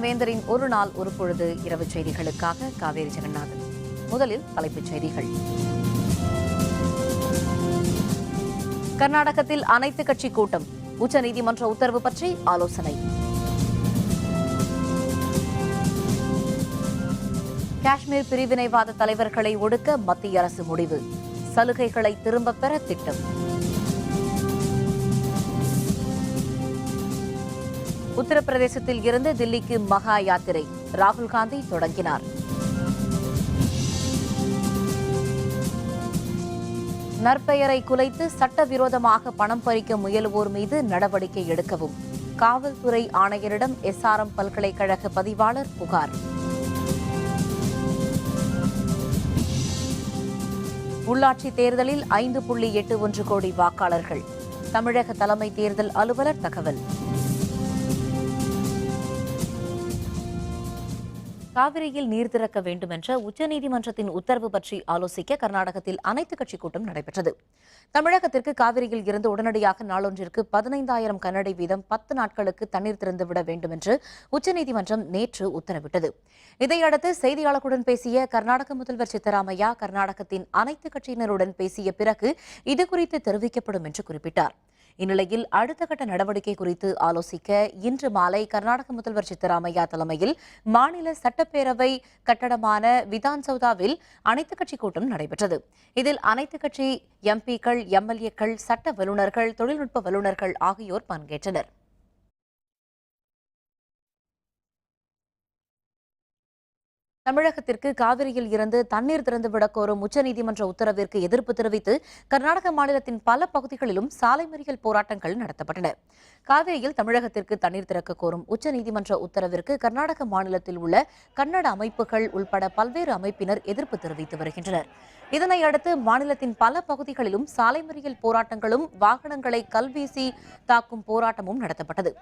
வேந்தரின் ஒரு நாள் ஒரு பொழுது இரவு செய்திகளுக்காக காவேரி ஜெகநாதன். முதலில் தலைப்புச் செய்திகள். கர்நாடகத்தில் அனைத்து கட்சி கூட்டம், உச்சநீதிமன்ற உத்தரவு பற்றி ஆலோசனை. காஷ்மீர் பிரிவினைவாத தலைவர்களை ஒடுக்க மத்திய அரசு முடிவு, சலுகைகளை திரும்பப் பெற திட்டம். உத்தரப்பிரதேசத்தில் இருந்து தில்லிக்கு மகா யாத்திரை, ராகுல் காந்தி தொடங்கினார். நற்பெயரை குலைத்து சட்டவிரோதமாக பணம் பறிக்க முயலுவோர் மீது நடவடிக்கை எடுக்கவும் காவல்துறை ஆணையரிடம் SRM பல்கலைக்கழக பதிவாளர் புகார். உள்ளாட்சி தேர்தலில் 5.81 கோடி வாக்காளர்கள், தமிழக தலைமை தேர்தல் அலுவலர் தகவல். காவிரியில் நீர் திறக்க வேண்டும் என்ற உச்சநீதிமன்றத்தின் உத்தரவு பற்றி ஆலோசிக்க கர்நாடகத்தில் அனைத்து கட்சி கூட்டம் நடைபெற்றது. தமிழகத்திற்கு காவிரியில் இருந்து உடனடியாக நாளொன்றிற்கு 15,000 கனஅடி வீதம் 10 நாட்களுக்கு தண்ணீர் திறந்துவிட வேண்டும் என்று உச்சநீதிமன்றம் நேற்று உத்தரவிட்டது. இதையடுத்து செய்தியாளர்களுடன் பேசிய கர்நாடக முதல்வர் சித்தராமையா, கர்நாடகத்தின் அனைத்து கட்சியினருடன் பேசிய பிறகு இதுகுறித்து தெரிவிக்கப்படும் என்று குறிப்பிட்டார். இந்நிலையில் அடுத்த கட்ட நடவடிக்கை குறித்து ஆலோசிக்க இன்று மாலை கர்நாடக முதல்வர் சித்தராமையா தலைமையில் மாநில சட்டப்பேரவை கட்டடமான விதான்சௌதாவில் அனைத்துக் கட்சி கூட்டம் நடைபெற்றது. இதில் அனைத்துக் கட்சி MPக்கள், MLAக்கள், சட்ட வல்லுநர்கள், தொழில்நுட்ப வல்லுநர்கள் ஆகியோர் பங்கேற்றனர். தமிழகத்திற்கு காவிரியில் இருந்து தண்ணீர் திறந்துவிடக் கோரும் உச்சநீதிமன்ற உத்தரவிற்கு எதிர்ப்பு தெரிவித்து கர்நாடக மாநிலத்தின் பல பகுதிகளிலும் சாலை மறியல் போராட்டங்கள் நடத்தப்பட்டன. காவிரியில் தமிழகத்திற்கு தண்ணீர் திறக்க கோரும் உச்சநீதிமன்ற உத்தரவிற்கு கர்நாடக மாநிலத்தில் உள்ள கன்னட அமைப்புகள் உள்பட பல்வேறு அமைப்பினர் எதிர்ப்பு தெரிவித்து வருகின்றனர். இதனையடுத்து மாநிலத்தின் பல பகுதிகளிலும் சாலை மறியல் போராட்டங்களும் வாகனங்களை கல்வீசி தாக்கும் போராட்டமும் நடத்தப்பட்டது.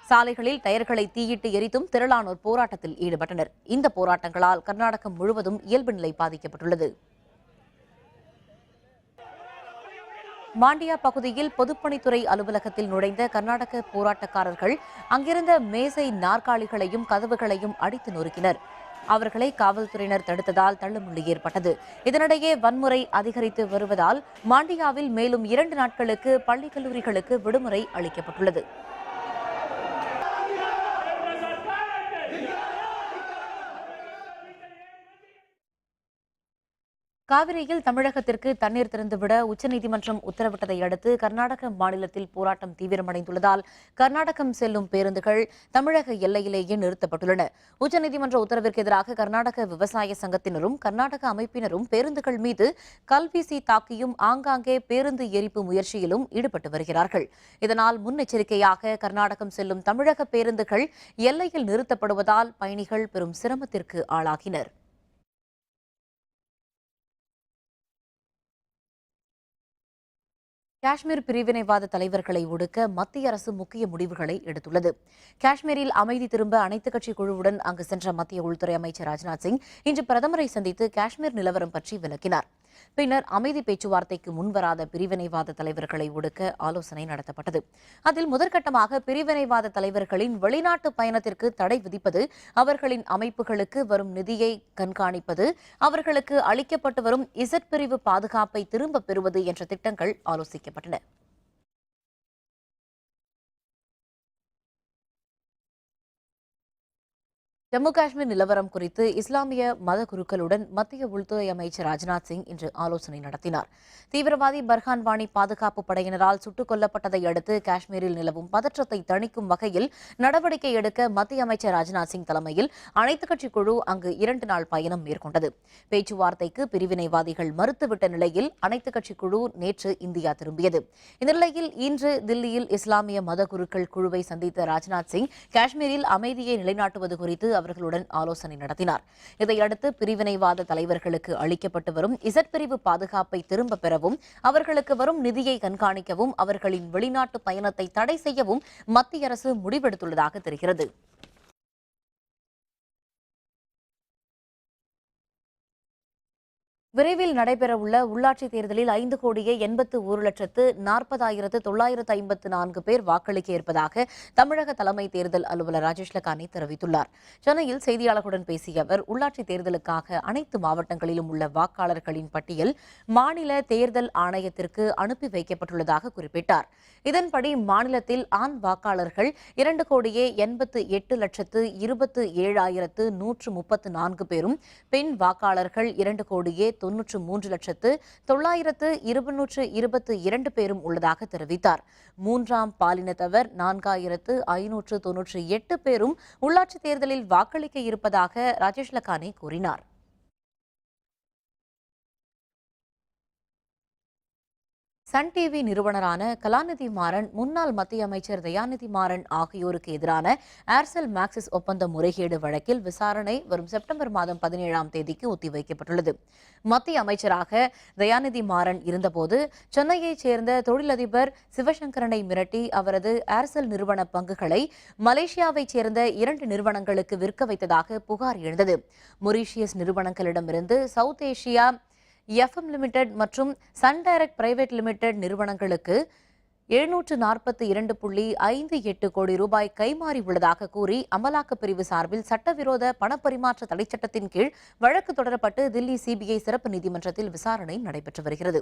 சாலைகளில் டயர்களை தீயிட்டு எரித்தும் திரளானோர் போராட்டத்தில் ஈடுபட்டனர். இந்த போராட்டங்களால் கர்நாடகம் முழுவதும் இயல்பு நிலை பாதிக்கப்பட்டுள்ளது. மாண்டியா பகுதியில் பொதுப்பணித்துறை அலுவலகத்தில் நுழைந்த கர்நாடக போராட்டக்காரர்கள் அங்கிருந்த மேசை, நாற்காலிகளையும் கதவுகளையும் அடித்து நொறுக்கினர். அவர்களை காவல்துறையினர் தடுத்ததால் தள்ளுமுள்ளு ஏற்பட்டது. இதனிடையே வன்முறை அதிகரித்து வருவதால் மாண்டியாவில் மேலும் 2 நாட்களுக்கு பள்ளி கல்லூரிகளுக்கு விடுமுறை அளிக்கப்பட்டுள்ளது. காவிரியில் தமிழகத்திற்கு தண்ணீர் திறந்துவிட உச்சநீதிமன்றம் உத்தரவிட்டதை அடுத்து கர்நாடக மாநிலத்தில் போராட்டம் தீவிரமடைந்துள்ளதால் கர்நாடகம் செல்லும் பேருந்துகள் தமிழக எல்லையிலேயே நிறுத்தப்பட்டுள்ளன. உச்சநீதிமன்ற உத்தரவிற்கு எதிராக கர்நாடக விவசாய சங்கத்தினரும் கர்நாடக அமைப்பினரும் பேருந்துகள் மீது கல்வீசி தாக்கியும் ஆங்காங்கே பேருந்து எரிப்பு முயற்சியிலும் ஈடுபட்டு வருகிறார்கள். இதனால் முன்னெச்சரிக்கையாக கர்நாடகம் செல்லும் தமிழக பேருந்துகள் எல்லையில் நிறுத்தப்படுவதால் பயணிகள் பெரும் சிரமத்திற்கு ஆளாகினர். காஷ்மீர் பிரிவினைவாத தலைவர்களை ஒடுக்க மத்திய அரசு முக்கிய முடிவுகளை எடுத்துள்ளது. காஷ்மீரில் அமைதி திரும்ப அனைத்துக் கட்சி குழுவுடன் அங்கு சென்ற மத்திய உள்துறை அமைச்சர் ராஜ்நாத் சிங் இன்று பிரதமரை சந்தித்து காஷ்மீர் நிலவரம் பற்றி விளக்கினார். பின்னர் அமைதி பேச்சுவார்த்தைக்கு முன்வராத பிரிவினைவாத தலைவர்களை ஒடுக்க ஆலோசனை நடத்தப்பட்டது. அதில் முதற்கட்டமாக பிரிவினைவாத தலைவர்களின் வெளிநாட்டு பயணத்திற்கு தடை விதிப்பது, அவர்களின் அமைப்புகளுக்கு வரும் நிதியை கண்காணிப்பது, அவர்களுக்கு அளிக்கப்பட்டு வரும் Z பிரிவு பாதுகாப்பை திரும்பப் பெறுவது என்ற திட்டங்கள் ஆலோசிக்கப்பட்டன. ஜம்மு காஷ்மீர் நிலவரம் குறித்து இஸ்லாமிய மத குருக்களுடன் மத்திய உள்துறை அமைச்சர் ராஜ்நாத் சிங் இன்று ஆலோசனை நடத்தினார். தீவிரவாதி பர்ஹான் வாணி பாதுகாப்பு படையினரால் சுட்டுக் கொல்லப்பட்டதை அடுத்து காஷ்மீரில் நிலவும் பதற்றத்தை தணிக்கும் வகையில் நடவடிக்கை எடுக்க மத்திய அமைச்சர் ராஜ்நாத் சிங் தலைமையில் அனைத்துக் கட்சி குழு அங்கு 2 நாள் பயணம் மேற்கொண்டது. பேச்சுவார்த்தைக்கு பிரிவினைவாதிகள் மறுத்துவிட்ட நிலையில் அனைத்துக் கட்சி குழு நேற்று இந்தியா திரும்பியது. இந்த நிலையில் இன்று தில்லியில் இஸ்லாமிய மத குருக்கள் குழுவை சந்தித்த ராஜ்நாத் சிங் காஷ்மீரில் அமைதியை நிலைநாட்டுவது குறித்து அவர்களுடன் ஆலோசனை நடத்தினார். இதையடுத்து பிரிவினைவாத தலைவர்களுக்கு அளிக்கப்பட்டு வரும் Z பிரிவு பாதுகாப்பை திரும்பப் பெறவும், அவர்களுக்கு வரும் நிதியை கண்காணிக்கவும், அவர்களின் வெளிநாட்டு பயணத்தை தடை செய்யவும் மத்திய அரசு முடிவெடுத்துள்ளதாக தெரிகிறது. விரைவில் நடைபெறவுள்ள உள்ளாட்சித் தேர்தலில் 5,81,40,954 பேர் வாக்களிக்க இருப்பதாக தமிழக தலைமை தேர்தல் அலுவலர் ராஜேஷ் லக்கானி தெரிவித்துள்ளார். சென்னையில் செய்தியாளர்களுடன் பேசிய அவர், உள்ளாட்சித் தேர்தலுக்காக அனைத்து மாவட்டங்களிலும் உள்ள வாக்காளர்களின் பட்டியல் மாநில தேர்தல் ஆணையத்திற்கு அனுப்பி வைக்கப்பட்டுள்ளதாக குறிப்பிட்டார். இதன்படி மாநிலத்தில் ஆண் வாக்காளர்கள் 2,88,27,134 பேரும், பெண் வாக்காளர்கள் 2,93,922,222 பேரும் உள்ளதாக தெரிவித்தார். மூன்றாம் பாலினத்தவர் 4,598 பேரும் உள்ளாட்சித் தேர்தலில் வாக்களிக்க இருப்பதாக ராஜேஷ் லக்கானி கூறினார். சன் டிவி நிறுவனரான கலாநிதி மாறன், முன்னாள் மத்திய அமைச்சர் தயாநிதி மாறன் ஆகியோருக்கு எதிரான ஏர்செல் மேக்சிஸ் ஒப்பந்த முறைகேடு வழக்கில் விசாரணை வரும் செப்டம்பர் மாதம் 17ஆம் தேதிக்கு ஒத்திவைக்கப்பட்டுள்ளது. மத்திய அமைச்சராக தயாநிதி மாறன் இருந்தபோது சென்னையைச் சேர்ந்த தொழிலதிபர் சிவசங்கரனை மிரட்டி அவரது ஏர்செல் நிறுவன பங்குகளை மலேசியாவைச் சேர்ந்த 2 நிறுவனங்களுக்கு விற்க வைத்ததாக புகார் எழுந்தது. மொரீஷியஸ் நிறுவனங்களிடமிருந்து சவுத் ஏசியா எஃப்எம் லிமிடெட் மற்றும் சன் டைரக்ட் பிரைவேட் லிமிடெட் நிறுவனங்களுக்கு 742.58 கோடி ரூபாய் கைமாறி உள்ளதாக கூறி அமலாக்கப் பிரிவு சார்பில் சட்டவிரோத பணப்பரிமாற்ற தடைச்சட்டத்தின் கீழ் வழக்கு தொடரப்பட்டு தில்லி சிபிஐ சிறப்பு நீதிமன்றத்தில் விசாரணை நடைபெற்று வருகிறது.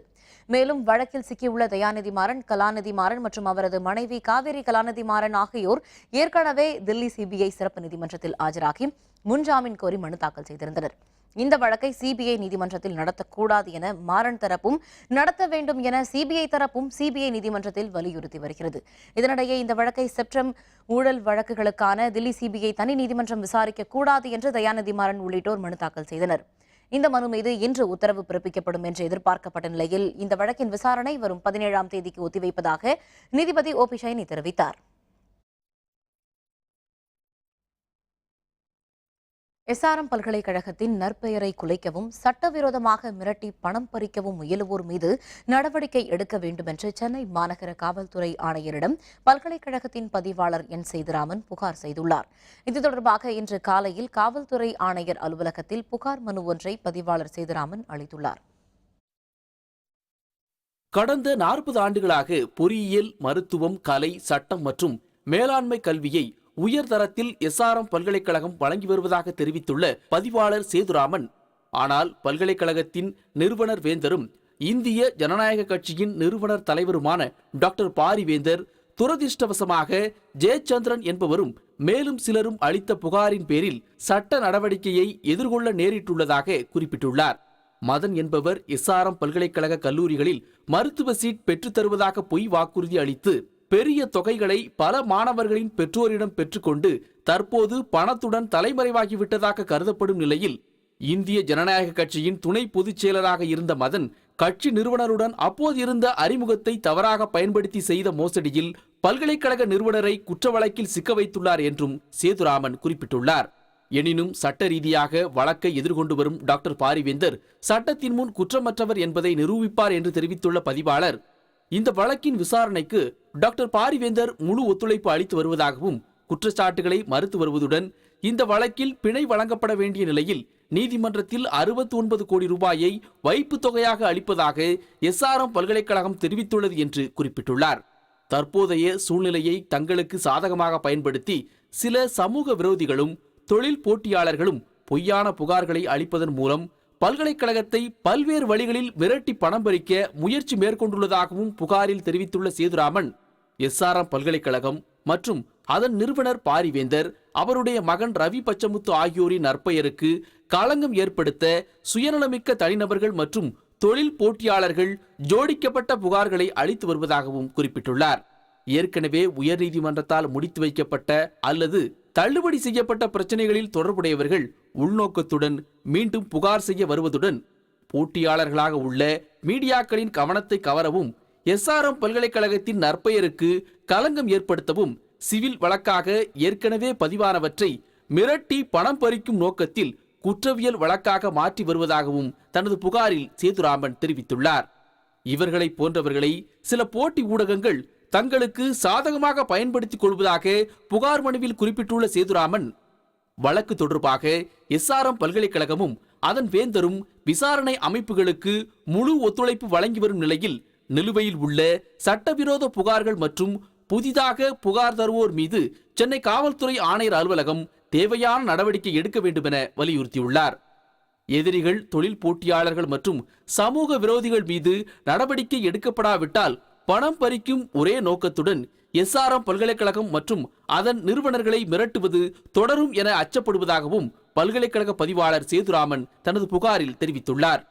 மேலும் வழக்கில் சிக்கியுள்ள தயாநிதி மாறன், கலாநிதி மாறன் மற்றும் அவரது மனைவி காவேரி கலாநிதி மாறன் ஆகியோர் ஏற்கனவே தில்லி சிபிஐ சிறப்பு நீதிமன்றத்தில் ஆஜராகி முன்ஜாமீன் கோரி மனு தாக்கல் செய்திருந்தனர். இந்த வழக்கை சிபிஐ நீதிமன்றத்தில் நடத்தக்கூடாது என மாறன் தரப்பும், நடத்த வேண்டும் என சிபிஐ தரப்பும் சிபிஐ நீதிமன்றத்தில் வலியுறுத்தி வருகிறது. இதனிடையே இந்த வழக்கை செப்டம் ஊழல் வழக்குகளுக்கான தில்லி சிபிஐ தனி நீதிமன்றம் விசாரிக்க கூடாது என்று தயாநிதி மாறன் உள்ளிட்டோர் மனு தாக்கல் செய்தனர். இந்த மனு மீது இன்று உத்தரவு பிறப்பிக்கப்படும் என்று எதிர்பார்க்கப்பட்ட நிலையில் இந்த வழக்கின் விசாரணை வரும் 17ஆம் தேதிக்கு ஒத்திவைப்பதாக நீதிபதி ஓ பி சைனி தெரிவித்தார். எஸ்ஆர்எம் பல்கலைக்கழகத்தின் நற்பெயரை குலைக்கவும், சட்டவிரோதமாக மிரட்டி பணம் பறிக்கவும் முயலுவோர் மீது நடவடிக்கை எடுக்க வேண்டும் என்று சென்னை மாநகர காவல்துறை ஆணையரிடம் பல்கலைக்கழகத்தின் பதிவாளர் என் சேதுராமன் புகார் செய்துள்ளார். இது தொடர்பாக இன்று காலையில் காவல்துறை ஆணையர் அலுவலகத்தில் புகார் மனு ஒன்றை பதிவாளர் சேதுராமன் அளித்துள்ளார். கடந்த 40 ஆண்டுகளாக பொறியியல், மருத்துவம், கலை, சட்டம் மற்றும் மேலாண்மை கல்வியை உயர்தரத்தில் எஸ்ஆர்எம் பல்கலைக்கழகம் வழங்கி வருவதாக தெரிவித்துள்ள பதிவாளர் சேதுராமன், ஆனால் பல்கலைக்கழகத்தின் நிறுவனர் வேந்தரும் இந்திய ஜனநாயக கட்சியின் நிறுவனர் தலைவருமான டாக்டர் பாரிவேந்தர், துரதிருஷ்டவசமாக ஜெயச்சந்திரன் என்பவரும் மேலும் சிலரும் அளித்த புகாரின் பேரில் சட்ட நடவடிக்கையை எதிர்கொள்ள நேரிட்டுள்ளதாக குறிப்பிட்டுள்ளார். மதன் என்பவர் எஸ்ஆர்எம் பல்கலைக்கழக கல்லூரிகளில் மருத்துவ சீட் பெற்றுத் தருவதாக பொய் வாக்குறுதி அளித்து பெரிய தொகைகளை பல மாணவர்களின் பெற்றோரிடம் பெற்றுக்கொண்டு தற்போது பணத்துடன் தலைமறைவாகிவிட்டதாக கருதப்படும் நிலையில் இந்திய ஜனநாயக கட்சியின் துணை பொதுச் செயலராக இருந்த மதன் கட்சி நிறுவனருடன் அப்போது இருந்த அறிமுகத்தை தவறாக பயன்படுத்தி செய்த மோசடியில் பல்கலைக்கழக நிறுவனரை குற்ற வழக்கில் சிக்க வைத்துள்ளார் என்றும் சேதுராமன் குறிப்பிட்டுள்ளார். எனினும் சட்ட ரீதியாக வழக்கை எதிர்கொண்டு வரும் டாக்டர் பாரிவேந்தர் சட்டத்தின் முன் குற்றமற்றவர் என்பதை நிரூபிப்பார் என்று தெரிவித்துள்ள பதிவாளர், இந்த வழக்கின் விசாரணைக்கு டாக்டர் பாரிவேந்தர் முழு ஒத்துழைப்பு அளித்து வருவதாகவும், குற்றச்சாட்டுகளை மறுத்து வருவதுடன் இந்த வழக்கில் பிணை வழங்கப்பட வேண்டிய நிலையில் நீதிமன்றத்தில் 69 கோடி ரூபாயை வைப்பு தொகையாக அளிப்பதாக எஸ்ஆர்எம் பல்கலைக்கழகம் தெரிவித்துள்ளது என்று குறிப்பிட்டுள்ளார். தற்போதைய சூழ்நிலையை தங்களுக்கு சாதகமாக பயன்படுத்தி சில சமூக விரோதிகளும் தொழில் போட்டியாளர்களும் பொய்யான புகார்களை அளிப்பதன் மூலம் பல்கலைக்கழகத்தை பல்வேறு வழிகளில் மிரட்டி பணம் பறிக்க முயற்சி மேற்கொண்டுள்ளதாகவும் புகாரில் தெரிவித்துள்ள சேதுராமன், எஸ்ஆர்எம் பல்கலைக்கழகம் மற்றும் அதன் நிறுவனர் பாரிவேந்தர், அவருடைய மகன் ரவி பச்சமுத்து ஆகியோரின் நற்பெயருக்கு களங்கம் ஏற்படுத்த சுயநலமிக்க தனிநபர்கள் மற்றும் தொழில் போட்டியாளர்கள் ஜோடிக்கப்பட்ட புகார்களை அளித்து வருவதாகவும் குறிப்பிட்டுள்ளார். ஏற்கனவே உயர்நீதிமன்றத்தால் முடித்து வைக்கப்பட்ட அல்லது தள்ளுபடி செய்யப்பட்ட பிரச்சனைகளில் தொடர்புடையவர்கள் உள்நோக்கத்துடன் மீண்டும் புகார் செய்ய வருவதுடன் போட்டியாளர்களாக உள்ள மீடியாக்களின் கவனத்தை கவரவும், எஸ்ஆர்எம் பல்கலைக்கழகத்தின் நற்பெயருக்கு களங்கம் ஏற்படுத்தவும் சிவில் வழக்காக ஏற்கனவே பதிவானவற்றை மிரட்டி பணம் பறிக்கும் நோக்கத்தில் குற்றவியல் வழக்காக மாற்றி வருவதாகவும் தனது புகாரில் சேதுராமன் தெரிவித்துள்ளார். இவர்களை போன்றவர்களை சில போட்டி ஊடகங்கள் தங்களுக்கு சாதகமாக பயன்படுத்திக் கொள்வதாக புகார் மனுவில் குறிப்பிட்டுள்ள சேதுராமன், வழக்கு தொடர்பாக எஸ்ஆர்எம் பல்கலைக்கழகமும் அதன் வேந்தரும் விசாரணை அமைப்புகளுக்கு முழு ஒத்துழைப்பு வழங்கி வரும் நிலையில் நிலுவையில் உள்ள சட்டவிரோத புகார்கள் மற்றும் புதிதாக புகார் தருவோர் மீது சென்னை காவல்துறை ஆணையர் அலுவலகம் தேவையான நடவடிக்கை எடுக்க வேண்டும் என வலியுறுத்தியுள்ளார். எதிரிகள், தொழில் போட்டியாளர்கள் மற்றும் சமூக விரோதிகள் மீது நடவடிக்கை எடுக்கப்படாவிட்டால் பணம் பறிக்கும் ஒரே நோக்கத்துடன் SRM பல்கலைக்கழகம் மற்றும் அதன் நிறுவனர்களை மிரட்டுவது தொடரும் என அச்சப்படுவதாகவும் பல்கலைக்கழக பதிவாளர் சேதுராமன் தனது புகாரில் தெரிவித்துள்ளார்.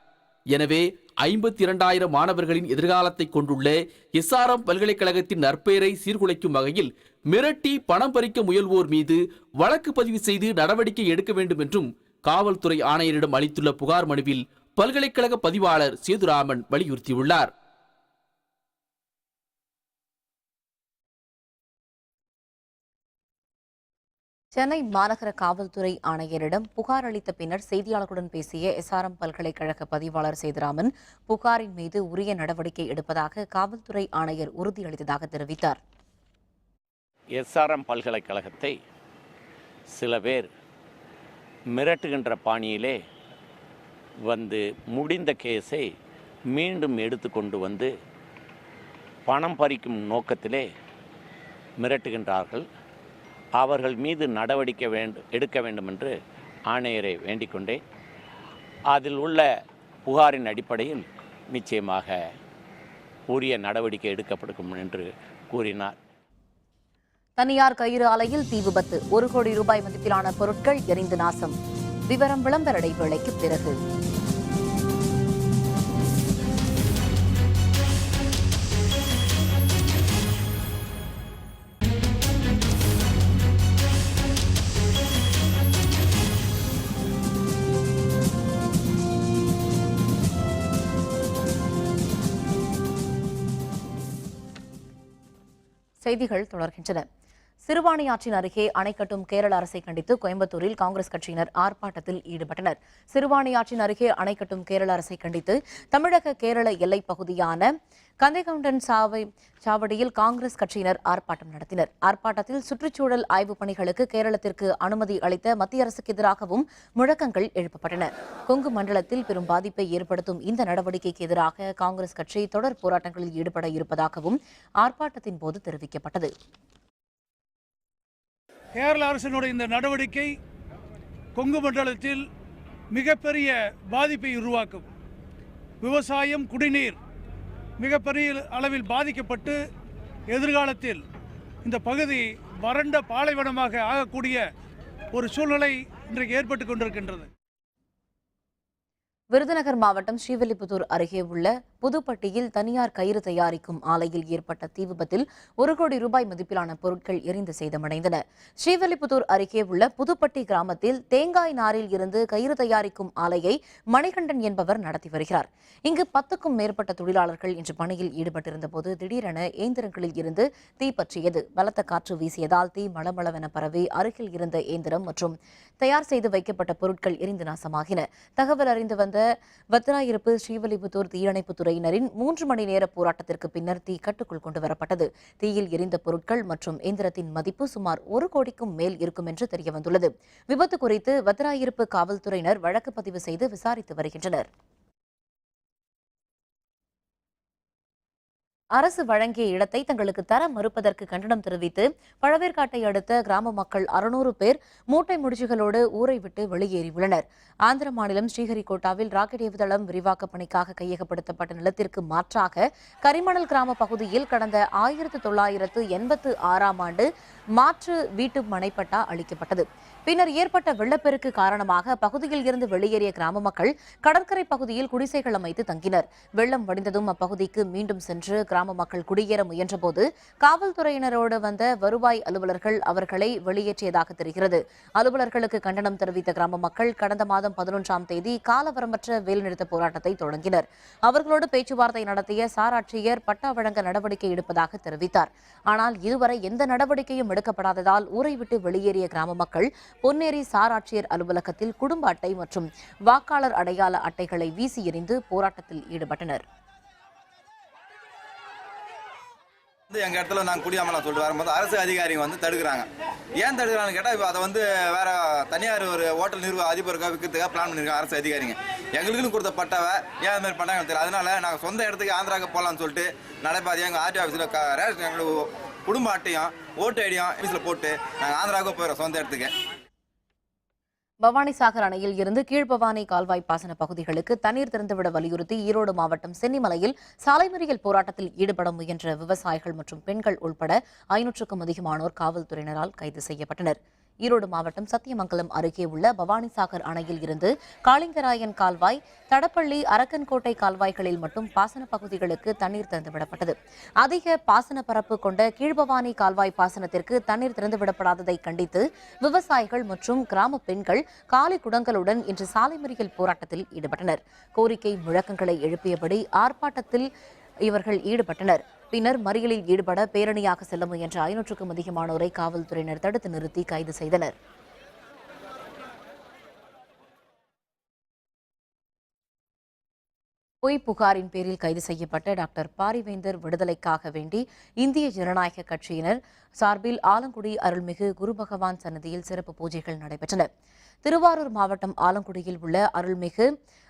எனவே 52,000 மாணவர்களின் எதிர்காலத்தை கொண்டுள்ள SRM பல்கலைக்கழகத்தின் நற்பெயரை சீர்குலைக்கும் வகையில் மிரட்டி பணம் பறிக்க முயல்வோர் மீது வழக்கு பதிவு செய்து நடவடிக்கை எடுக்க வேண்டும் என்றும் காவல்துறை ஆணையரிடம் அளித்துள்ள புகார் மனுவில் பல்கலைக்கழக பதிவாளர் சேதுராமன் வலியுறுத்தியுள்ளார். சென்னை மாநகர காவல்துறை ஆணையரிடம் புகார் அளித்த பின்னர் செய்தியாளர்களுடன் பேசிய SRM பல்கலைக்கழக பதிவாளர் சேதுராமன் புகாரின் மீது உரிய நடவடிக்கை எடுப்பதாக காவல்துறை ஆணையர் உறுதியளித்ததாக தெரிவித்தார். SRM பல்கலைக்கழகத்தை சில பேர் மிரட்டுகின்ற பாணியிலே வந்து முடிந்த கேஸை மீண்டும் எடுத்துக்கொண்டு வந்து பணம் பறிக்கும் நோக்கத்திலே மிரட்டுகின்றார்கள். அவர்கள் மீது நடவடிக்கை எடுக்க வேண்டும் என்று ஆணையரை வேண்டிக் கொண்டேன். அதில் உள்ள புகாரின் அடிப்படையில் நிச்சயமாக உரிய நடவடிக்கை எடுக்கப்படும் என்று கூறினார். தனியார் கயிறு ஆலையில் தீ விபத்து, 1 கோடி ரூபாய் மதிப்பிலான பொருட்கள் எரிந்து நாசம். விவரம் விளம்பர இடைவேளைக்கு பிறகு. செய்திகள் தொடர்கின்றன. சிறுவாணியாற்றின் அருகே அணை கட்டும் கேரள அரசை கண்டித்து கோயம்புத்தூரில் காங்கிரஸ் கட்சியினர் ஆர்ப்பாட்டத்தில் ஈடுபட்டனர். சிறுவாணியாற்றின் அருகே அணை கட்டும் கேரள அரசை கண்டித்து தமிழக கேரள எல்லைப் பகுதியான கந்தைகவுண்டன் சாவடியில் காங்கிரஸ் கட்சியினர் ஆர்ப்பாட்டம் நடத்தினர். ஆர்ப்பாட்டத்தில் சுற்றுச்சூழல் ஆய்வுப் பணிகளுக்கு கேரளத்திற்கு அனுமதி அளித்த மத்திய அரசுக்கு எதிராகவும் முழக்கங்கள் எழுப்பப்பட்டன. கொங்கு மண்டலத்தில் பெரும் பாதிப்பை ஏற்படுத்தும் இந்த நடவடிக்கைக்கு எதிராக காங்கிரஸ் கட்சி தொடர் போராட்டங்களில் ஈடுபட இருப்பதாகவும் ஆர்ப்பாட்டத்தின் போது தெரிவிக்கப்பட்டது. கேரள அரசினுடைய இந்த நடவடிக்கை கொங்கு மண்டலத்தில் மிகப்பெரிய பாதிப்பை உருவாக்கும். விவசாயம், குடிநீர் மிகப்பெரிய அளவில் பாதிக்கப்பட்டு எதிர்காலத்தில் இந்த பகுதி வறண்ட பாலைவனமாக ஆகக்கூடிய ஒரு சூழ்நிலை இன்றைக்கு ஏற்பட்டு கொண்டிருக்கின்றது. விருதுநகர் மாவட்டம் ஸ்ரீவில்லிபுத்தூர் அருகே உள்ள புதுப்பட்டியில் தனியார் கயிறு தயாரிக்கும் ஆலையில் ஏற்பட்ட தீ விபத்தில் 1 கோடி ரூபாய் மதிப்பிலான பொருட்கள் எரிந்து சேதமடைந்தன. ஸ்ரீவில்லிபுத்தூர் அருகே உள்ள புதுப்பட்டி கிராமத்தில் தேங்காய் நாரில் இருந்து கயிறு தயாரிக்கும் ஆலையை மணிகண்டன் என்பவர் நடத்தி வருகிறார். இங்கு 10க்கும் மேற்பட்ட தொழிலாளர்கள் இன்று பணியில் ஈடுபட்டிருந்த போது திடீரென இயந்திரங்களில் இருந்து தீ பற்றியது. பலத்த காற்று வீசியதால் தீ மளமளவென பரவி அருகில் இருந்த இயந்திரம் மற்றும் தயார் செய்து வைக்கப்பட்ட பொருட்கள் எரிந்து நாசமாகின. தகவல் அறிந்து வந்த வத்திராயிருப்பு ஸ்ரீவில்லிபுத்தூர் தீயணைப்பு துறையினரின் 3 மணி நேர போராட்டத்திற்கு பின்னர் தீ கட்டுக்குள் கொண்டு வரப்பட்டது. தீயில் எரிந்த பொருட்கள் மற்றும் இயந்திரத்தின் மதிப்பு சுமார் 1 கோடிக்கும் மேல் இருக்கும் என்று தெரியவந்துள்ளது. விபத்து குறித்து வத்திராயிருப்பு காவல்துறையினர் வழக்கு பதிவு செய்து விசாரித்து வருகின்றனர். அரசு வழங்கிய இடத்தை தங்களுக்கு தர மறுப்பதற்கு கண்டனம் தெரிவித்து பழவேற்காட்டை அடுத்த கிராம மக்கள் 600 பேர் மூட்டை முடிச்சுகளோடு ஊரை விட்டு வெளியேறியுள்ளனர். ஆந்திர மாநிலம் ஸ்ரீஹரிகோட்டாவில் ராக்கெட் ஏவுதளம் விரிவாக்கப் பணிக்காக கையகப்படுத்தப்பட்ட நிலத்திற்கு மாற்றாக கரிமணல் கிராம பகுதியில் கடந்த 1986ஆம் ஆண்டு மாற்று வீட்டு மனைப்பட்டா அளிக்கப்பட்டது. பின்னர் ஏற்பட்ட வெள்ளப்பெருக்கு காரணமாக பகுதியில் இருந்து வெளியேறிய கிராம மக்கள் கடற்கரை பகுதியில் குடிசைகள் அமைத்து தங்கினர். வெள்ளம் வடிந்ததும் அப்பகுதிக்கு மீண்டும் சென்று கிராம மக்கள் குடியேற முயன்றபோது காவல்துறையினரோடு வந்த வருவாய் அலுவலர்கள் அவர்களை வெளியேற்றியதாக தெரிகிறது. அலுவலர்களுக்கு கண்டனம் தெரிவித்த கிராம மக்கள் கடந்த மாதம் 11ஆம் தேதி காலவரம்பற்ற வேலைநிறுத்த போராட்டத்தை தொடங்கினர். அவர்களோடு பேச்சுவார்த்தை நடத்திய சார் ஆட்சியர் பட்டா வழங்க நடவடிக்கை எடுப்பதாக தெரிவித்தார். ஆனால் இதுவரை எந்த நடவடிக்கையும் எடுக்கப்படாததால் ஊரை விட்டு வெளியேறிய கிராம மக்கள் பொன்னேரி சார் ஆட்சியர் அலுவலகத்தில் குடும்ப அட்டை மற்றும் வாக்காளர் அடையாள அட்டைகளை வீசி எறிந்து போராட்டத்தில் ஈடுபட்டனர். எங்கள் இடத்துல நாங்கள் குடியாமலாம் சொல்லிட்டு வரும்போது அரசு அதிகாரிங்க வந்து தடுக்கிறாங்க. ஏன் தடுக்கிறாங்கன்னு கேட்டால் இப்போ அதை வந்து வேற தனியார் ஒரு ஹோட்டல் அதிபருக்காக விற்கிறதுக்காக பிளான் பண்ணியிருக்காங்க அரசு அதிகாரிங்க. எங்களுக்குன்னு கொடுத்த பட்டாவை ஏன் அது மாதிரி பண்ணாங்க தெரியல. அதனால நாங்கள் சொந்த இடத்துக்கு ஆந்திராவுக்கு போகலான்னு சொல்லிட்டு நடைபாதையாக எங்கள் ஆர்டி ஆஃபீஸில் ரேஷன் எங்களுக்கு குடும்ப அட்டையும் ஓட்டு ஐடியும் ஆஃபீஸில் போட்டு நாங்கள் ஆந்திராவுக்கு போயிடுறோம் சொந்த இடத்துக்கு. பவானிசாகர் அணையில் இருந்து கீழ்பவானி கால்வாய் பாசன பகுதிகளுக்கு தண்ணீர் திறந்துவிட வலியுறுத்தி ஈரோடு மாவட்டம் சென்னிமலையில் சாலை மறியல் போராட்டத்தில் ஈடுபட முயன்ற விவசாயிகள் மற்றும் பெண்கள் உள்பட 500க்கும் அதிகமானோர் காவல்துறையினரால் கைது செய்யப்பட்டனர். ஈரோடு மாவட்டம் சத்தியமங்கலம் அருகே உள்ள பவானிசாகர் அணையில் இருந்து காளிங்கராயன் கால்வாய், தடப்பள்ளி, அரக்கன்கோட்டை கால்வாய்களில் மட்டும் பாசன பகுதிகளுக்கு தண்ணீர் திறந்துவிடப்பட்டது. அதிக பாசன பரப்பு கொண்ட கீழ்பவானி கால்வாய் பாசனத்திற்கு தண்ணீர் திறந்துவிடப்படாததை கண்டித்து விவசாயிகள் மற்றும் கிராம பெண்கள் காலி குடங்களுடன் இன்று சாலை மறியல் போராட்டத்தில் ஈடுபட்டனர். கோரிக்கை முழக்கங்களை எழுப்பியபடி ஆர்ப்பாட்டத்தில் இவர்கள் ஈடுபட்டனர். பின்னர் மறியலில் ஈடுபட பேரணியாக செல்ல முயன்ற 500க்கும் அதிகமானோரை காவல்துறையினர் தடுத்து நிறுத்தி கைது செய்தனர். பொய் புகாரின் பேரில் கைது செய்யப்பட்ட டாக்டர் பாரிவேந்தர் விடுதலைக்காக வேண்டி இந்திய ஜனநாயக கட்சியினர் சார்பில் ஆலங்குடி அருள்மிகு குரு பகவான் சன்னதியில் சிறப்பு பூஜைகள் நடைபெற்றன. திருவாரூர் மாவட்டம் ஆலங்குடியில் உள்ள அருள்மிகு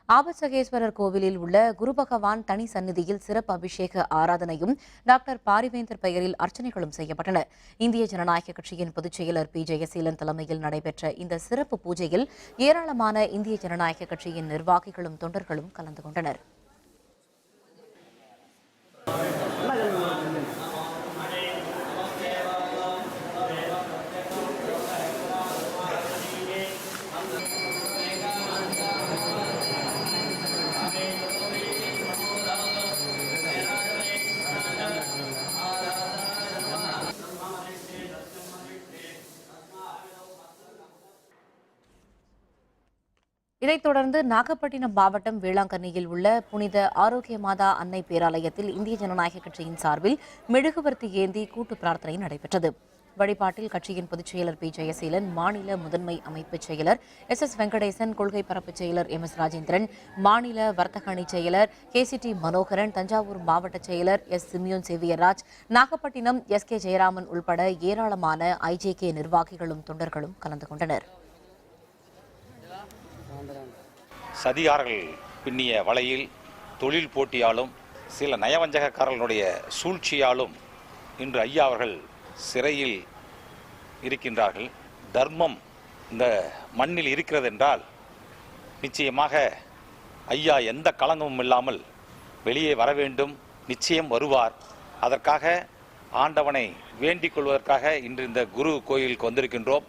ஆபத்சகேஸ்வரர் கோவிலில் உள்ள குரு பகவான் தனி சந்நிதியில் சிறப்பு அபிஷேக ஆராதனையும் டாக்டர் பாரிவேந்தர் பெயரில் அர்ச்சனைகளும் செய்யப்பட்டன. இந்திய ஜனநாயக கட்சியின் பொதுச் செயலர் பி. ஜெயசீலன் தலைமையில் நடைபெற்ற இந்த சிறப்பு பூஜையில் ஏராளமான இந்திய ஜனநாயக கட்சியின் நிர்வாகிகளும் தொண்டர்களும் கலந்து கொண்டனர். இதைத் தொடர்ந்து நாகப்பட்டினம் மாவட்டம் வேளாங்கண்ணியில் உள்ள புனித ஆரோக்கிய மாதா அன்னை பேராலயத்தில் இந்திய ஜனநாயக கட்சியின் சார்பில் மெழுகுவர்த்தி ஏந்தி கூட்டு பிரார்த்தனை நடைபெற்றது. வழிபாட்டில் கட்சியின் பொதுச் செயலர் பி. ஜெயசீலன், மாநில முதன்மை அமைப்புச் செயலர் எஸ். வெங்கடேசன், கொள்கை பரப்புச் செயலர் எம். ராஜேந்திரன், மாநில வர்த்தக அணி செயலர் KCT மனோகரன், தஞ்சாவூர் மாவட்ட செயலர் S. Simeon Xavierraj, Nagapattinam SK Jayaraman உள்பட ஏராளமான IJK நிர்வாகிகளும் தொண்டர்களும் கலந்து கொண்டனர். சதிகாரர்கள் பின்னிய வலையில் தொழில் போட்டியாலும் சில நயவஞ்சகக்காரர்களுடைய சூழ்ச்சியாலும் இன்று ஐயா அவர்கள் சிறையில் இருக்கின்றார்கள். தர்மம் இந்த மண்ணில் இருக்கிறது என்றால் நிச்சயமாக ஐயா எந்த களங்கமும் இல்லாமல் வெளியே வர வேண்டும். நிச்சயம் வருவார். அதற்காக ஆண்டவனை வேண்டிக் கொள்வதற்காக இன்று இந்த குரு கோயிலுக்கு வந்திருக்கின்றோம்.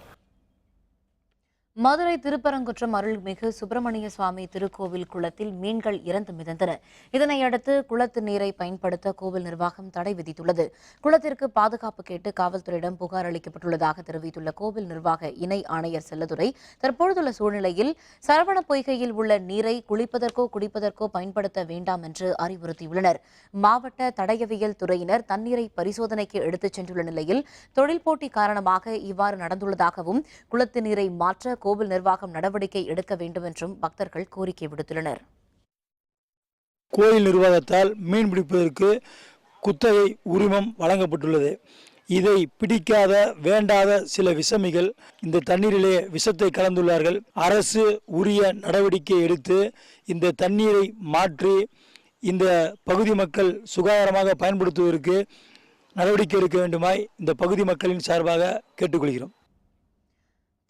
மதுரை திருப்பரங்குன்றம் அருள்மிகு சுப்பிரமணிய சுவாமி திருக்கோவில் குளத்தில் மீன்கள் இறந்து மிதந்தன. இதனையடுத்து குளத்து நீரை பயன்படுத்த கோவில் நிர்வாகம் தடை விதித்துள்ளது. குளத்திற்கு பாதுகாப்பு கேட்டு காவல்துறையிடம் புகார் அளிக்கப்பட்டுள்ளதாக தெரிவித்துள்ள கோவில் நிர்வாக இணை ஆணையர் செல்லதுரை, தற்பொழுதுள்ள சூழ்நிலையில் சரவண பொய்கையில் உள்ள நீரை குளிப்பதற்கோ குடிப்பதற்கோ பயன்படுத்த வேண்டாம் என்று அறிவுறுத்தியுள்ளனர். மாவட்ட தடயவியல் துறையினர் தண்ணீரை பரிசோதனைக்கு எடுத்துச் சென்றுள்ள நிலையில் தொழில் போட்டி காரணமாக இவ்வாறு நடந்துள்ளதாகவும் குளத்து நீரை மாற்ற கோவில் நிர்வாகம் நடவடிக்கை எடுக்க வேண்டும் என்றும் பக்தர்கள் கோரிக்கை விடுத்துள்ளனர். கோயில் நிர்வாகத்தால் மீன் பிடிப்பதற்கு குத்தகை உரிமம் வழங்கப்பட்டுள்ளது. இதை பிடிக்காத வேண்டாத சில விஷமிகள் இந்த தண்ணீரிலே விஷத்தை கலந்துள்ளார்கள். அரசு உரிய நடவடிக்கை எடுத்து இந்த தண்ணீரை மாற்றி இந்த பகுதி மக்கள் சுகாதாரமாக பயன்படுத்துவதற்கு நடவடிக்கை எடுக்க வேண்டுமாய் இந்த பகுதி மக்களின் சார்பாக கேட்டுக்கொள்கிறோம்.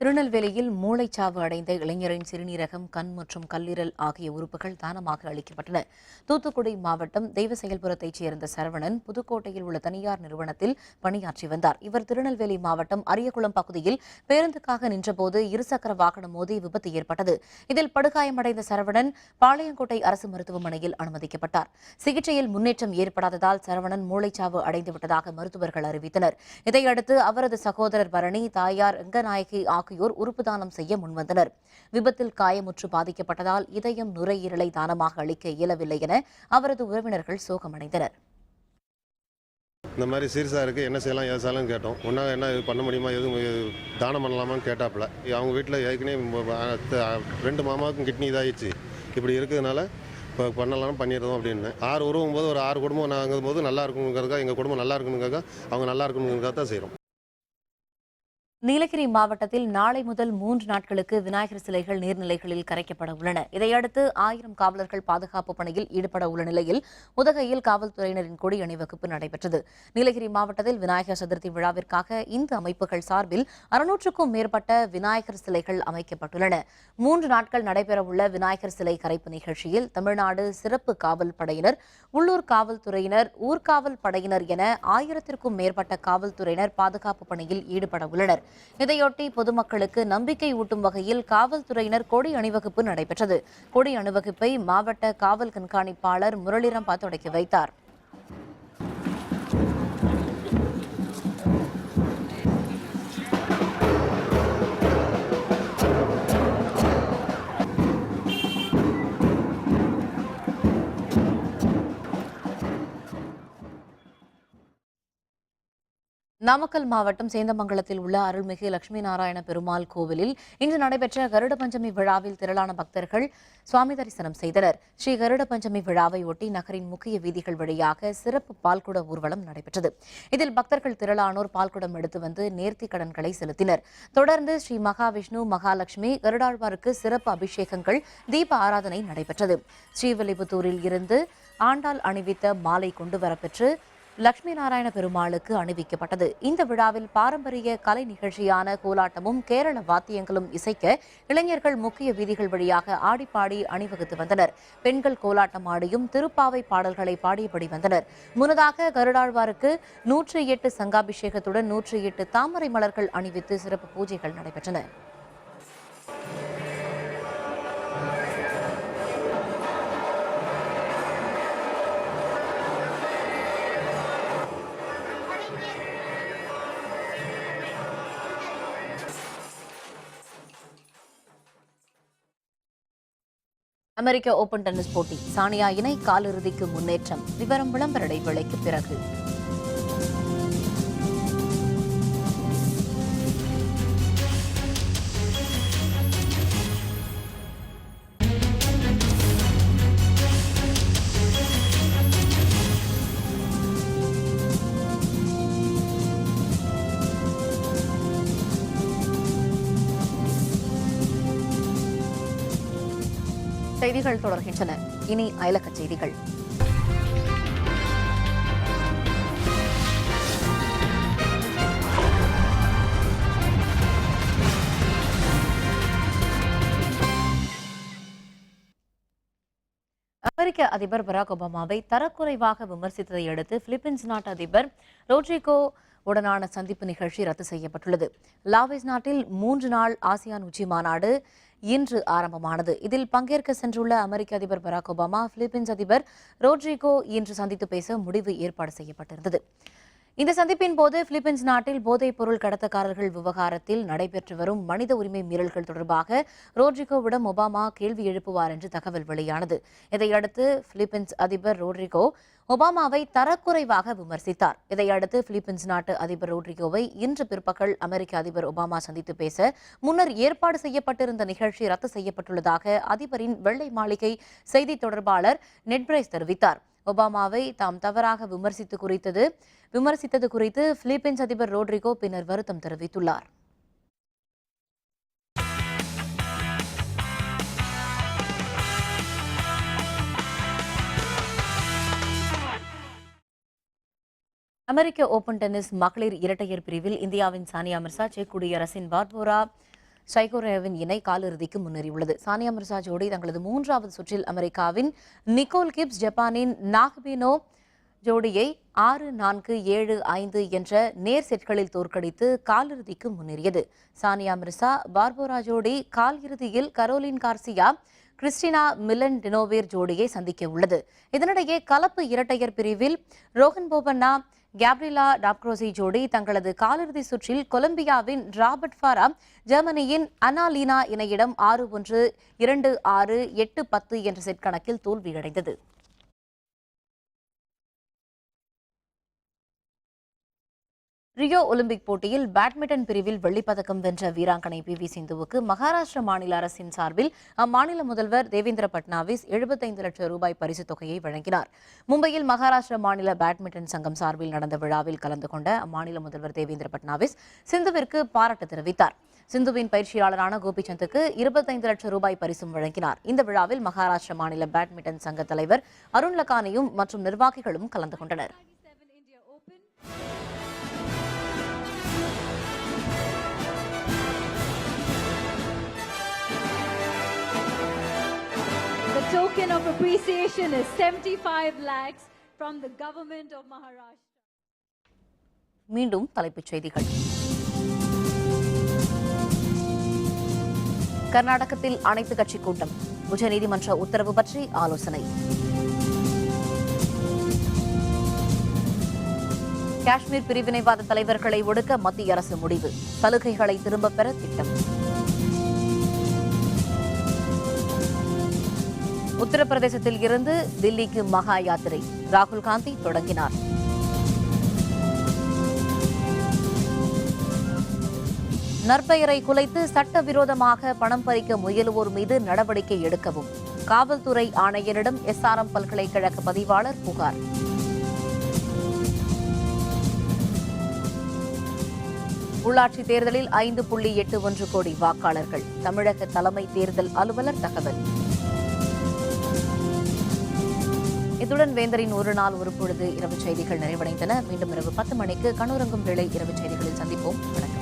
திருநெல்வேலியில் மூளைச்சாவு அடைந்த இளைஞரின் சிறுநீரகம், கண் மற்றும் கல்லீரல் ஆகிய உறுப்புகள் தானமாக அளிக்கப்பட்டன. தூத்துக்குடி மாவட்டம் தெய்வசெயல்புரத்தைச் சேர்ந்த சரவணன் புதுக்கோட்டையில் உள்ள தனியார் நிறுவனத்தில் பணியாற்றி வந்தார். இவர் திருநெல்வேலி மாவட்டம் அரியகுளம் பகுதியில் பேருந்துக்காக நின்றபோது இருசக்கர வாகனம் மோதி விபத்து ஏற்பட்டது. இதில் படுகாயமடைந்த சரவணன் பாளையங்கோட்டை அரசு மருத்துவமனையில் அனுமதிக்கப்பட்டார். சிகிச்சையில் முன்னேற்றம் ஏற்படாததால் சரவணன் மூளைச்சாவு அடைந்துவிட்டதாக மருத்துவர்கள் அறிவித்தனர். இதையடுத்து அவரது சகோதரர் பரணி, தாயார் ரங்கநாயகி ஆகியோர் உறுப்பு தானம் செய்ய முன்வந்தனர். விபத்தில் காயமுற்று பாதிக்கப்பட்டதால் இதயம், நுரையீரலை தானமாக அளிக்க இயலவில்லை என அவரது உறவினர்கள் சோகமடைந்தனர். இந்த மாதிரி சீரியஸாக இருக்குது, என்ன செய்யலாம் எது செய்யலாம் கேட்டோம். ஒன்றா என்ன பண்ண முடியுமா, எதுவும் தானம் பண்ணலாமான்னு கேட்டாப்புல. அவங்க வீட்டில் ஏற்கனவே 2 மாமாவுக்கும் கிட்னி இதாகிடுச்சு. இப்படி இருக்கிறதுனால இப்போ பண்ணலாம் பண்ணிடுறோம் அப்படின்னு 6 உருவும் போது ஒரு 6 குடும்பம் நாங்கும் போது நல்லா இருக்கணுங்கிறதுக்காக எங்கள் குடும்பம் நல்லா இருக்கணுங்கிறதுக்காக அவங்க நல்லா இருக்கணுங்கிறதுக்காக தான் செய்கிறோம். நீலகிரி மாவட்டத்தில் நாளை முதல் 3 நாட்களுக்கு விநாயகர் சிலைகள் நீர்நிலைகளில் கரைக்கப்பட உள்ளன. இதையடுத்து 1000 காவலர்கள் பாதுகாப்பு பணியில் ஈடுபட உள்ள நிலையில் உதகையில் காவல்துறையினரின் கொடி அணிவகுப்பு நடைபெற்றது. நீலகிரி மாவட்டத்தில் விநாயகர் சதுர்த்தி விழாவிற்காக இந்த அமைப்புகள் சார்பில் 600க்கும் மேற்பட்ட விநாயகர் சிலைகள் அமைக்கப்பட்டுள்ளன. 3 நாட்கள் நடைபெறவுள்ள விநாயகர் சிலை கரைப்பு நிகழ்ச்சியில் தமிழ்நாடு சிறப்பு காவல் படையினர், உள்ளூர் காவல்துறையினர், ஊர்காவல் படையினர் என 1000க்கும் மேற்பட்ட காவல்துறையினர் பாதுகாப்பு பணியில் ஈடுபட உள்ளனர். இதையொட்டி பொதுமக்களுக்கு நம்பிக்கை ஊட்டும் வகையில் காவல்துறையினர் கொடி அணிவகுப்பு நடைபெற்றது. கொடி அணிவகுப்பை மாவட்ட காவல் கண்காணிப்பாளர் முரளிரம்பா தொடங்கி வைத்தார். நாமக்கல் மாவட்டம் சேந்தமங்கலத்தில் உள்ள அருள்மிகு லட்சுமி நாராயண பெருமாள் கோவிலில் இன்று நடைபெற்ற கருட பஞ்சமி விழாவில் திரளான பக்தர்கள் சுவாமி தரிசனம் செய்தனர். ஸ்ரீ கருட பஞ்சமி விழாவை ஒட்டி நகரின் முக்கிய வீதிகள் வழியாக சிறப்பு பால்குட ஊர்வலம் நடைபெற்றது. இதில் பக்தர்கள் திரளானோர் பால்குடம் எடுத்து வந்து நேர்த்தி கடன்களை செலுத்தினர். தொடர்ந்து ஸ்ரீ மகாவிஷ்ணு, மகாலட்சுமி, கருடாழ்வாருக்கு சிறப்பு அபிஷேகங்கள், தீப ஆராதனை நடைபெற்றது. ஸ்ரீவில்லிபுத்தூரில் இருந்து ஆண்டாள் அணிவித்த மாலை கொண்டுவரப்பெற்று லட்சுமி நாராயண பெருமாளுக்கு அணிவிக்கப்பட்டது. இந்த விழாவில் பாரம்பரிய கலை நிகழ்ச்சியான கோலாட்டமும் கேரள வாத்தியங்களும் இசைக்க இளைஞர்கள் முக்கிய வீதிகள் வழியாக ஆடிப்பாடி அணிவகுத்து வந்தனர். பெண்கள் கோலாட்டம் ஆடியும் திருப்பாவை பாடல்களை பாடியபடி வந்தனர். முன்னதாக கருடாழ்வாருக்கு 108 சங்காபிஷேகத்துடன் 108 தாமரை மலர்கள் அணிவித்து சிறப்பு பூஜைகள் நடைபெற்றன. அமெரிக்க ஓபன் டென்னிஸ் போட்டி சானியா இணை காலிறுதிக்கு முன்னேற்றம். விவரம் விளம்பர இடைவேளைக்கு பிறகு. செய்திகள் தொடர்கின்றன. இனி அயலகச் செய்திகள். அமெரிக்க அதிபர் பராக் ஒபாமாவை தரக்குறைவாக விமர்சித்ததை அடுத்து பிலிப்பைன்ஸ் நாட்டு அதிபர் ரோட்ரிகோ உடனான சந்திப்பு நிகழ்ச்சி ரத்து செய்யப்பட்டுள்ளது. லாவோஸ் நாட்டில் 3 நாள் ஆசியான் உச்சி மாநாடு இன்று ஆரம்பமானது. இதில் பங்கேற்க சென்றுள்ள அமெரிக்க அதிபர் பராக் ஒபாமா, பிலிப்பைன்ஸ் அதிபர் ரோட்ரிகோ இன்று சந்தித்து பேச முடிவு ஏற்பாடு செய்யப்பட்டிருந்தது. இந்த சந்திப்பின் போது பிலிப்பைன்ஸ் நாட்டில் போதைப் பொருள் கடத்தக்காரர்கள் விவகாரத்தில் நடைபெற்று வரும் மனித உரிமை மீறல்கள் தொடர்பாக ரோட்ரிகோவிடம் ஒபாமா கேள்வி எழுப்புவார் என்று தகவல் வெளியானது. இதையடுத்து பிலிப்பைன்ஸ் அதிபர் ரோட்ரிகோ ஒபாமாவை தரக்குறைவாக விமர்சித்தார். இதையடுத்து பிலிப்பைன்ஸ் நாட்டு அதிபர் ரோட்ரிகோவை இன்று பிற்பகல் அமெரிக்க அதிபர் ஒபாமா சந்தித்து பேச முன்னர் ஏற்பாடு செய்யப்பட்டிருந்த நிகழ்ச்சி ரத்து செய்யப்பட்டுள்ளதாக அதிபரின் வெள்ளை மாளிகை செய்தி தொடர்பாளர் நெட் பிரைஸ் தெரிவித்தார். ஒபாமாவை தாம் தவறாக விமர்சித்தது குறித்து பிலிப்பைன்ஸ் அதிபர் ரோட்ரிகோ பின்னர் வருத்தம் தெரிவித்துள்ளார். அமெரிக்க ஓபன் டென்னிஸ் மகளிர் இரட்டையர் பிரிவில் இந்தியாவின் சானியா மிர்சா, செக் குடியரசின் பார்போரா ஸ்ட்ரைகோரேவின் இணை காலிறுதிக்கு முன்னேறியுள்ளது. சானியா மிர்சா ஜோடி தங்களது 3வது சுற்றில் அமெரிக்காவின் நிக்கோல் கிப்ஸ், ஜப்பானின் நாகபினோ ஜோடியை 6-4, 7-5 என்ற நேர் செட்களில் தோற்கடித்து காலிறுதிக்கு முன்னேறியது. சானியா மிர்சா பார்போரா ஜோடி கால் இறுதியில் கரோலின் கார்சியா, கிறிஸ்டினா மிலன் டினோவேர் ஜோடியை சந்திக்க உள்ளது. இதனிடையே கலப்பு இரட்டையர் பிரிவில் ரோஹன் போபண்ணா, கேப்ரிலா டாப்க்ரோசி ஜோடி தங்களது காலிறுதி சுற்றில் கொலம்பியாவின் ராபர்ட் ஃபாரா, ஜெர்மனியின் அனாலீனா இணையிடம் 6-1, 2-6, 8-10 என்ற செட் கணக்கில் தோல்வியடைந்தது. ரியோ ஒலிம்பிக் போட்டியில் பேட்மிண்டன் பிரிவில் வெள்ளிப்பதக்கம் வென்ற வீராங்கனை PV சிந்துவுக்கு மகாராஷ்டிர மாநில அரசின் சார்பில் அம்மாநில முதல்வர் தேவேந்திர பட்னாவிஸ் 75 லட்சம் ரூபாய் பரிசுத் தொகையை வழங்கினார். மும்பையில் மகாராஷ்டிர மாநில பேட்மிண்டன் சங்கம் சார்பில் நடந்த விழாவில் கலந்து கொண்ட அம்மாநில முதல்வர் தேவேந்திர பட்னாவிஸ் சிந்துவிற்கு பாராட்டு தெரிவித்தார். சிந்துவின் பயிற்சியாளரான கோபிசந்துக்கு 25 லட்சம் ரூபாய் பரிசும் வழங்கினார். இந்த விழாவில் மகாராஷ்டிர மாநில பேட்மிண்டன் சங்க தலைவர் அருண் லக்கானியும் மற்றும் நிர்வாகிகளும் கலந்து கொண்டனர். The token of appreciation is 75 lakhs from the government of Maharashtra. மீண்டும் தலைப்புச் செய்திகள். கர்நாடகத்தில் அனைத்து கட்சி கூட்டம், உச்சநீதிமன்ற உத்தரவு பற்றி ஆலோசனை. காஷ்மீர் பிரிவினைவாத தலைவர்களை ஒடுக்க மத்திய அரசு முடிவு, சலுகைகளை திரும்பப் பெற திட்டம். உத்தரப்பிரதேசத்தில் இருந்து தில்லிக்கு மகா யாத்திரை, ராகுல் காந்தி தொடங்கினார். நற்பெயரை குலைத்து சட்டவிரோதமாக பணம் பறிக்க முயலுவோர் மீது நடவடிக்கை எடுக்கவும் காவல்துறை ஆணையரிடம் SRM பல்கலைக்கழக பதிவாளர் புகார். உள்ளாட்சி தேர்தலில் 5.81 கோடி வாக்காளர்கள், தமிழக தலைமை தேர்தல் அலுவலர் தகவல். இத்துடன் வேந்தரின் ஒரு நாள் ஒரு பொழுது இரவு செய்திகள் நிறைவடைந்தன. மீண்டும் இரவு 10 மணிக்கு கண்ணுறங்கும் வேளை இரவு செய்திகளில் சந்திப்போம். வணக்கம்.